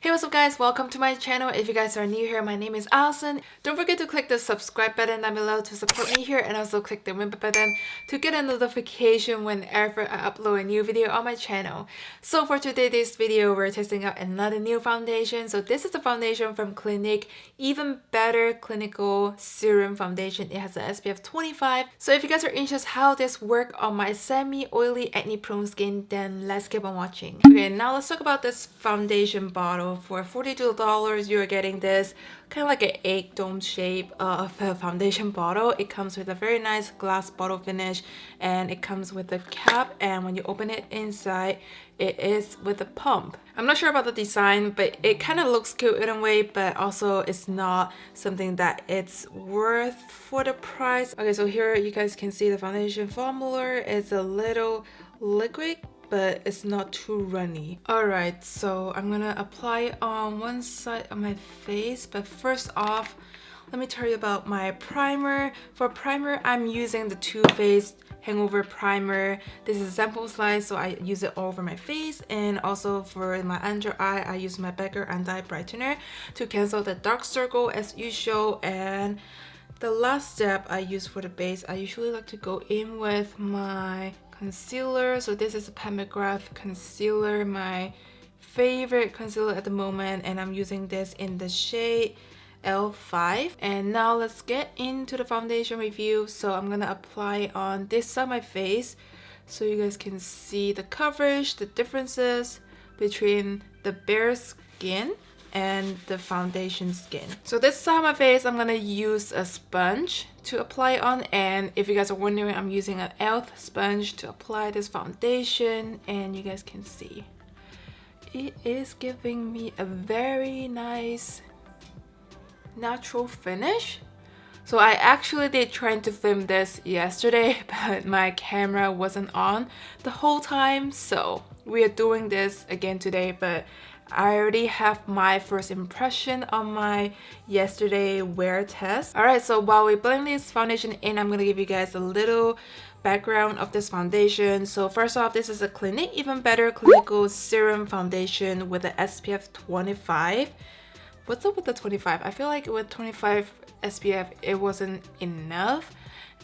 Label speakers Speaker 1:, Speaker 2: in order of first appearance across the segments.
Speaker 1: Hey, what's up guys, welcome to my channel. If you guys are new here, my name is Alison. Don't forget to click the subscribe button down below to support me here, and also click the ring button to get a notification whenever I upload a new video on my channel. So for today's video, we're testing out another new foundation. So this is the foundation from Clinique, Even Better Clinical Serum Foundation. It has an SPF 25. So if you guys are interested how this works on my semi-oily acne-prone skin, then let's keep on watching. Okay, now let's talk about this foundation bottle. For $42, you're getting this kind of like an egg dome shape of a foundation bottle. It comes with a very nice glass bottle finish, and it comes with a cap, and when you open it inside, it is with a pump. I'm not sure about the design, but it kind of looks cute in a way, but also it's not something that it's worth for the price. Okay, so here you guys can see the foundation formula. It's a little liquid, but it's not too runny. Alright, so I'm gonna apply it on one side of my face, but first off, let me tell you about my primer. For primer, I'm using the Too Faced Hangover Primer. This is a sample size, so I use it all over my face, and also for my under eye, I use my Becker Anti Brightener to cancel the dark circle as usual. And the last step I use for the base, I usually like to go in with my concealer. So this is a Pat McGrath concealer, my favorite concealer at the moment, and I'm using this in the shade L5. And now let's get into the foundation review. So I'm gonna apply on this side of my face so you guys can see the coverage, the differences between the bare skin and the foundation skin. So this side of my face, I'm gonna use a sponge to apply on, and if you guys are wondering, I'm using an e.l.f. sponge to apply this foundation, and you guys can see it is giving me a very nice natural finish. So I actually did try to film this yesterday, but my camera wasn't on the whole time, so we are doing this again today. But I already have my first impression on my yesterday wear test. Alright, so while we blend this foundation in, I'm going to give you guys a little background of this foundation. So first off, this is a Clinique Even Better Clinical Serum Foundation with an SPF 25. What's up with the 25? I feel like with 25 SPF, it wasn't enough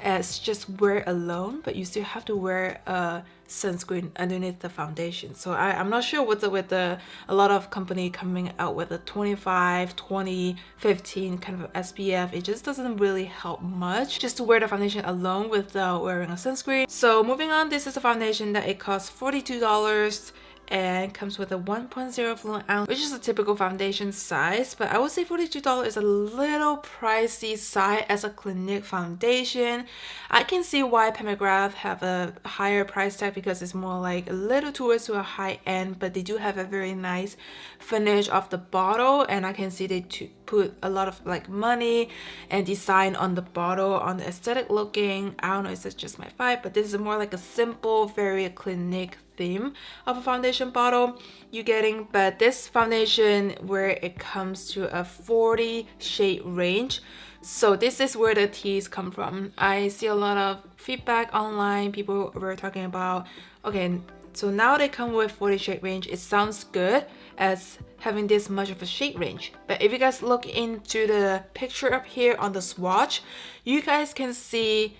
Speaker 1: as just wear alone, but you still have to wear a sunscreen underneath the foundation. So I'm not sure what's up with a lot of company coming out with a 25, 20, 15 kind of SPF. It just doesn't really help much just to wear the foundation alone without wearing a sunscreen. So moving on, this is a foundation that it costs $42 and comes with a 1.0 fluid ounce, which is a typical foundation size, but I would say $42 is a little pricey size as a Clinique foundation. I can see why Pat McGrath have a higher price tag because it's more like a little towards to a high end, but they do have a very nice finish of the bottle, and I can see they put a lot of like money and design on the bottle, on the aesthetic looking. I don't know, is it just my vibe, but this is more like a simple, very Clinique theme of a foundation bottle you're getting. But this foundation, where it comes to a 40 shade range, so this is where the teas come from. I see a lot of feedback online. People were talking about, okay, so now they come with 40 shade range. It sounds good as having this much of a shade range, but if you guys look into the picture up here on the swatch, you guys can see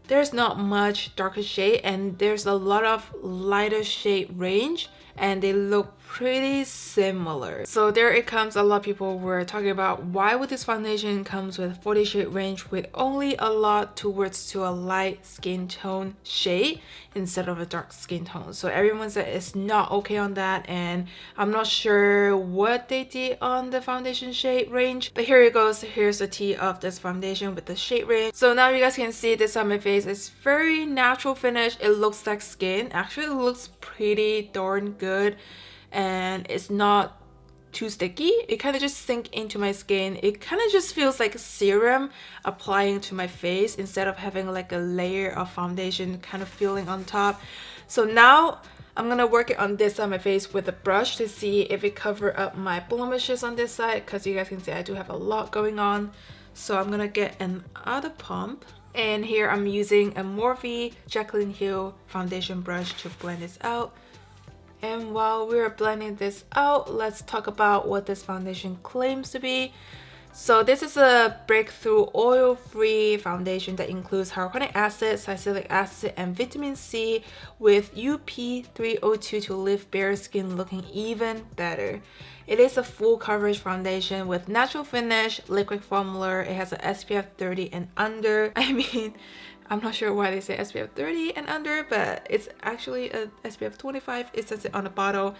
Speaker 1: there's not much darker shade and there's a lot of lighter shade range, and they look pretty similar. So there it comes. A lot of people were talking about why would this foundation comes with 40 shade range with only a lot towards to a light skin tone shade instead of a dark skin tone. So everyone said it's not okay on that, and I'm not sure what they did on the foundation shade range, but here it goes. Here's the tea of this foundation with the shade range. So now you guys can see this on my face. It's very natural finish. It looks like skin. Actually, it looks pretty darn good, and it's not too sticky. It kind of just sink into my skin. It kind of just feels like a serum applying to my face instead of having like a layer of foundation kind of feeling on top. So now I'm gonna work it on this side of my face with a brush to see if it cover up my blemishes on this side, because you guys can see I do have a lot going on. So I'm gonna get another pump, and here I'm using a Morphe Jaclyn Hill foundation brush to blend this out. And while we're blending this out, let's talk about what this foundation claims to be. So this is a breakthrough oil-free foundation that includes hyaluronic acid, salicylic acid, and vitamin C with UP302 to leave bare skin looking even better. It is a full coverage foundation with natural finish, liquid formula. It has an SPF 30 and under. I mean, I'm not sure why they say SPF 30 and under, but it's actually a SPF 25. It says it on the bottle.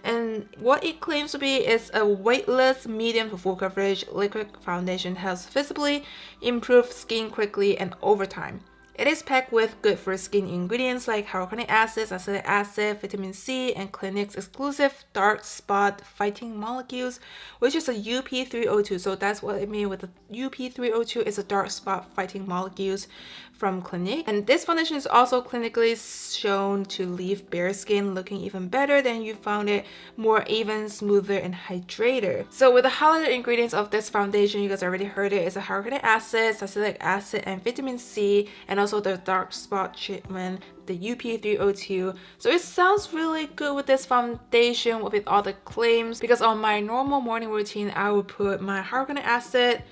Speaker 1: And what it claims to be is a weightless, medium to full coverage liquid foundation helps visibly improve skin quickly and over time. It is packed with good for skin ingredients like hyaluronic acid, salicylic acid, vitamin C, and Clinique's exclusive dark spot fighting molecules, which is a UP302. So that's what I mean with the UP302 is a dark spot fighting molecules from Clinique. And this foundation is also clinically shown to leave bare skin looking even better than you found it, more even, smoother, and hydrated. So with the highlighted ingredients of this foundation, you guys already heard it, is a hyaluronic acid, salicylic acid, and vitamin C, and also the dark spot treatment, the UP302. So it sounds really good with this foundation with all the claims, because on my normal morning routine, I would put my hyaluronic acid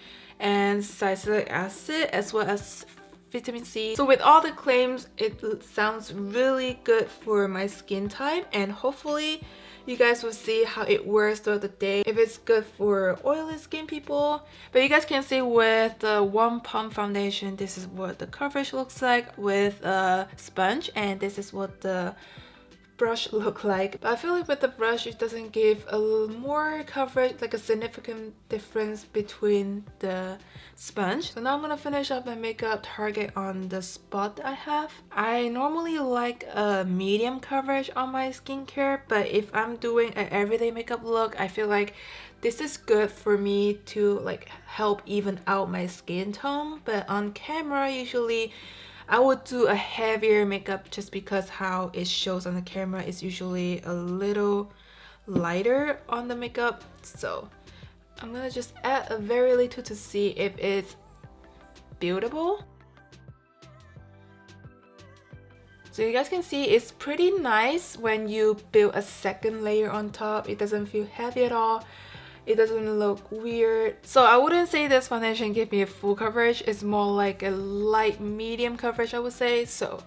Speaker 1: and salicylic acid as well as vitamin C. So with all the claims, it sounds really good for my skin type, and hopefully you guys will see how it works throughout the day, if it's good for oily skin people. But you guys can see with the one pump foundation, this is what the coverage looks like with a sponge, and this is what the brush look like. But I feel like with the brush, it doesn't give a little more coverage, like a significant difference between the sponge. So now I'm gonna finish up my makeup target on the spot that I have. I normally like a medium coverage on my skincare, but if I'm doing an everyday makeup look, I feel like this is good for me to like help even out my skin tone. But on camera, usually I would do a heavier makeup just because how it shows on the camera is usually a little lighter on the makeup. So I'm gonna just add a very little to see if it's buildable. So you guys can see it's pretty nice when you build a second layer on top. It doesn't feel heavy at all. It doesn't look weird. So I wouldn't say this foundation gives me a full coverage. It's more like a light medium coverage, I would say. So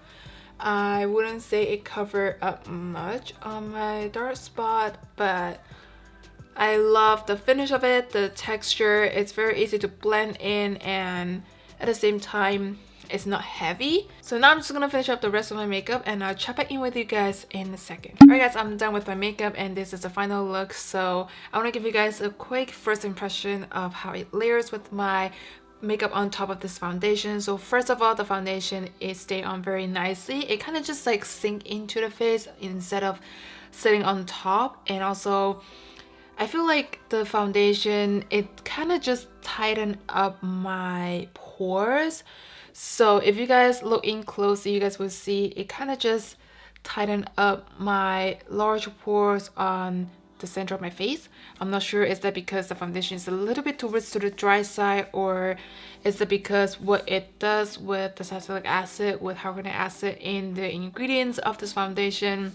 Speaker 1: I wouldn't say it covered up much on my dark spot, but I love the finish of it, the texture. It's very easy to blend in, and at the same time, it's not heavy. So now I'm just gonna finish up the rest of my makeup, and I'll check back in with you guys in a second. Alright guys, I'm done with my makeup, and this is the final look. So I want to give you guys a quick first impression of how it layers with my makeup on top of this foundation. So first of all, the foundation is staying on very nicely. It kind of just like sink into the face instead of sitting on top. And also I feel like the foundation, it kind of just tightened up my pores. So if you guys look in closely, you guys will see it kind of just tightened up my large pores on the center of my face. I'm not sure, is that because the foundation is a little bit towards to the dry side, or is it because what it does with the salicylic acid, with hyaluronic acid in the ingredients of this foundation.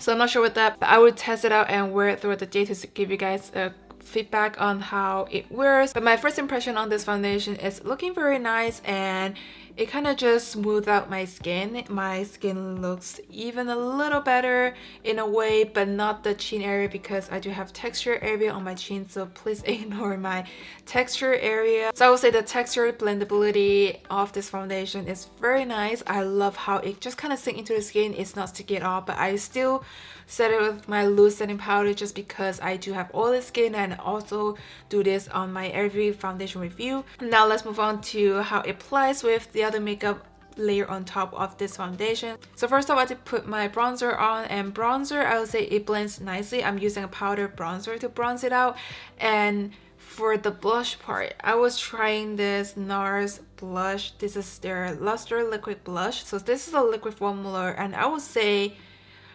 Speaker 1: So I'm not sure with that, but I would test it out and wear it throughout the day to give you guys a feedback on how it wears. But my first impression on this foundation is looking very nice, and it kind of just smoothed out my skin. My skin looks even a little better in a way, but not the chin area, because I do have texture area on my chin, so please ignore my texture area. So I would say the texture blendability of this foundation is very nice. I love how it just kind of sinks into the skin. It's not sticky at all, but I still set it with my loose setting powder just because I do have oily skin, and also do this on my every foundation review. Now let's move on to how it applies with the other makeup layer on top of this foundation. So first off, I did put my bronzer on, and bronzer, I would say it blends nicely. I'm using a powder bronzer to bronze it out. And for the blush part, I was trying this NARS blush. This is their Luster Liquid Blush. So this is a liquid formula, and I would say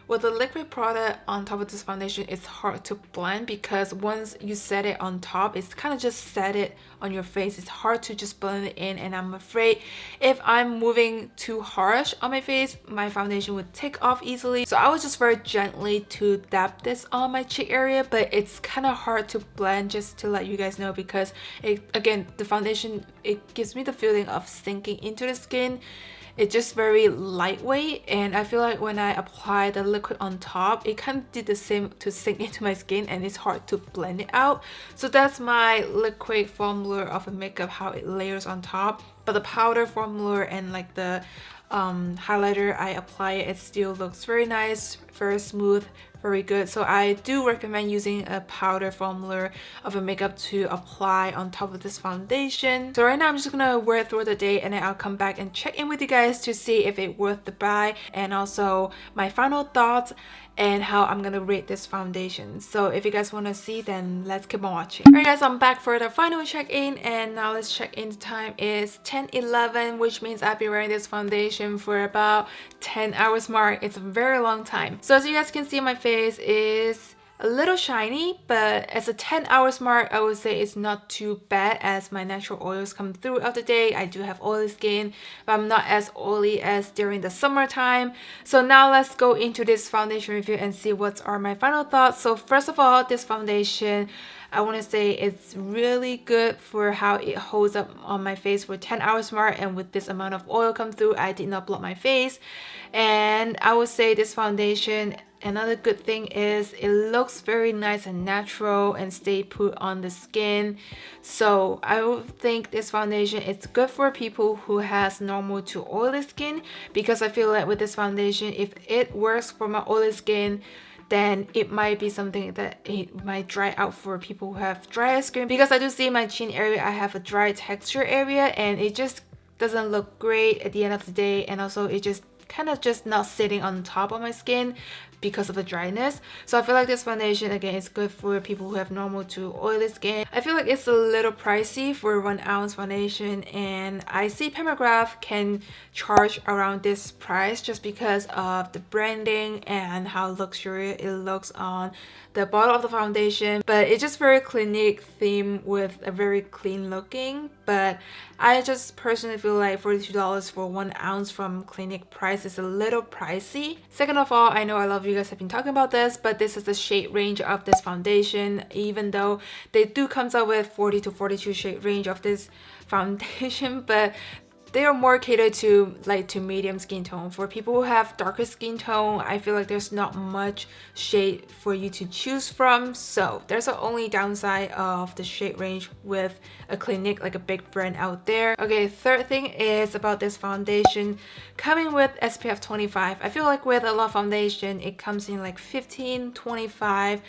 Speaker 1: With the liquid product on top of this foundation, it's hard to blend because once you set it on top, it's kind of just set it on your face. It's hard to just blend it in, and I'm afraid if I'm moving too harsh on my face, my foundation would take off easily. So I was just very gently to dab this on my cheek area, but it's kind of hard to blend, just to let you guys know, because again, the foundation, it gives me the feeling of sinking into the skin. It's just very lightweight, and I feel like when I apply the liquid on top, it kind of did the same to sink into my skin, and it's hard to blend it out. So that's my liquid formula of a makeup, how it layers on top. But the powder formula and like the highlighter I apply, it still looks very nice, very smooth, very good. So I do recommend using a powder formula of a makeup to apply on top of this foundation. So right now I'm just gonna wear it through the day, and then I'll come back and check in with you guys to see if it's worth the buy, and also my final thoughts and how I'm gonna rate this foundation. So if you guys want to see, then let's keep on watching. Alright guys, I'm back for the final check-in, and now let's check in. The time is 10:11, which means I've been wearing this foundation for about 10 hours mark. It's a very long time. So as you guys can see, my face is a little shiny, but as a 10 hours mark, I would say it's not too bad as my natural oils come throughout the day. I do have oily skin, but I'm not as oily as during the summertime. So now let's go into this foundation review and see what are my final thoughts. So first of all, this foundation, I want to say it's really good for how it holds up on my face for 10 hours mark, and with this amount of oil come through, I did not block my face. And I would say this foundation, another good thing is it looks very nice and natural and stay put on the skin. So I would think this foundation is good for people who has normal to oily skin, because I feel like with this foundation, if it works for my oily skin, then it might be something that it might dry out for people who have drier skin, because I do see my chin area, I have a dry texture area, and it just doesn't look great at the end of the day, and also it just kind of just not sitting on top of my skin because of the dryness. So I feel like this foundation, again, is good for people who have normal to oily skin. I feel like it's a little pricey for a 1 ounce foundation, and I see Permagraph can charge around this price just because of the branding and how luxurious it looks on the bottle of the foundation. But it's just very Clinique theme with a very clean looking. But I just personally feel like $42 for 1 ounce from Clinique price is a little pricey. Second of all, I know a lot of you guys have been talking about this, but this is the shade range of this foundation. Even though they do comes out with 40 to 42 shade range of this foundation, but they are more catered to light to medium skin tone. For people who have darker skin tone, I feel like there's not much shade for you to choose from. So there's the only downside of the shade range with a Clinique, like a big brand out there. Okay, third thing is about this foundation coming with SPF 25. I feel like with a lot of foundation, it comes in like 15, 25.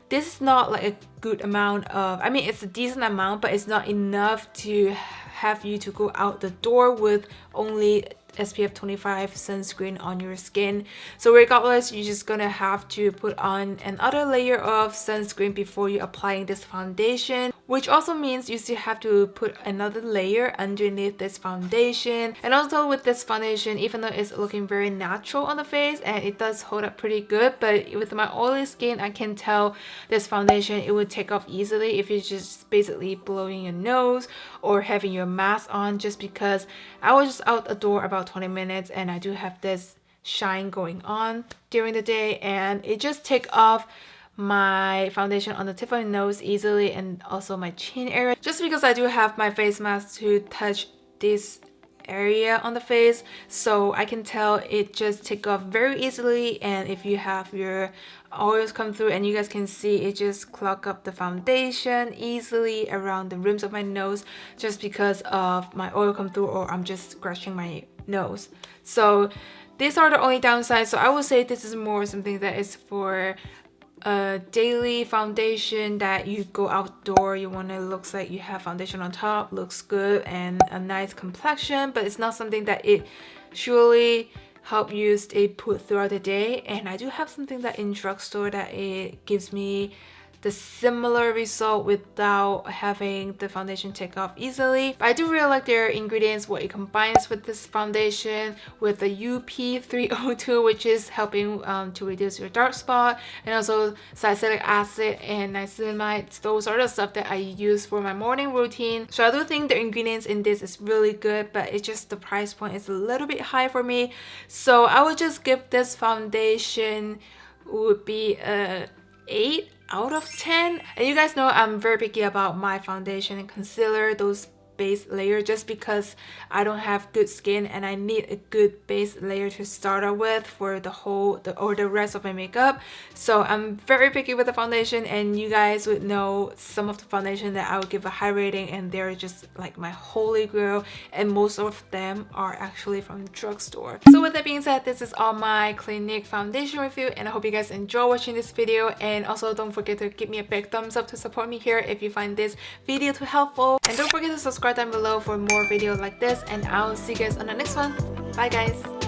Speaker 1: This is not like a good amount of, I mean, it's a decent amount, but it's not enough to have you to go out the door with only SPF 25 sunscreen on your skin. So regardless, you're just gonna have to put on another layer of sunscreen before you applying this foundation, which also means you still have to put another layer underneath this foundation. And also with this foundation, even though it's looking very natural on the face and it does hold up pretty good, but with my oily skin, I can tell this foundation, it would take off easily if you're just basically blowing your nose or having your mask on, just because I was just out the door about 20 minutes and I do have this shine going on during the day, and it just take off my foundation on the tip of my nose easily, and also my chin area, just because I do have my face mask to touch this area on the face, so I can tell it just take off very easily. And if you have your oils come through, and you guys can see it just clog up the foundation easily around the rims of my nose, just because of my oil come through, or I'm just scratching my nose. So these are the only downsides. So I would say this is more something that is for a daily foundation that you go outdoor, you want to looks like you have foundation on top, looks good, and a nice complexion, but it's not something that it surely help you stay put throughout the day. And I do have something that in drugstore that it gives me the similar result without having the foundation take off easily. But I do really like their ingredients, what it combines with this foundation, with the UP302, which is helping to reduce your dark spot, and also salicylic acid and niacinamide. Those are the stuff that I use for my morning routine. So I do think the ingredients in this is really good, but it's just the price point is a little bit high for me. So I would just give this foundation would be a 8 out of 10. And you guys know I'm very picky about my foundation and concealer, those base layer, just because I don't have good skin and I need a good base layer to start out with for the rest of my makeup. So I'm very picky with the foundation, and you guys would know some of the foundation that I would give a high rating, and they're just like my holy grail, and most of them are actually from drugstore. So with that being said, this is all my Clinique foundation review, and I hope you guys enjoy watching this video. And also don't forget to give me a big thumbs up to support me here if you find this video too helpful, and don't forget to subscribe down below for more videos like this, and I'll see you guys on the next one. Bye guys.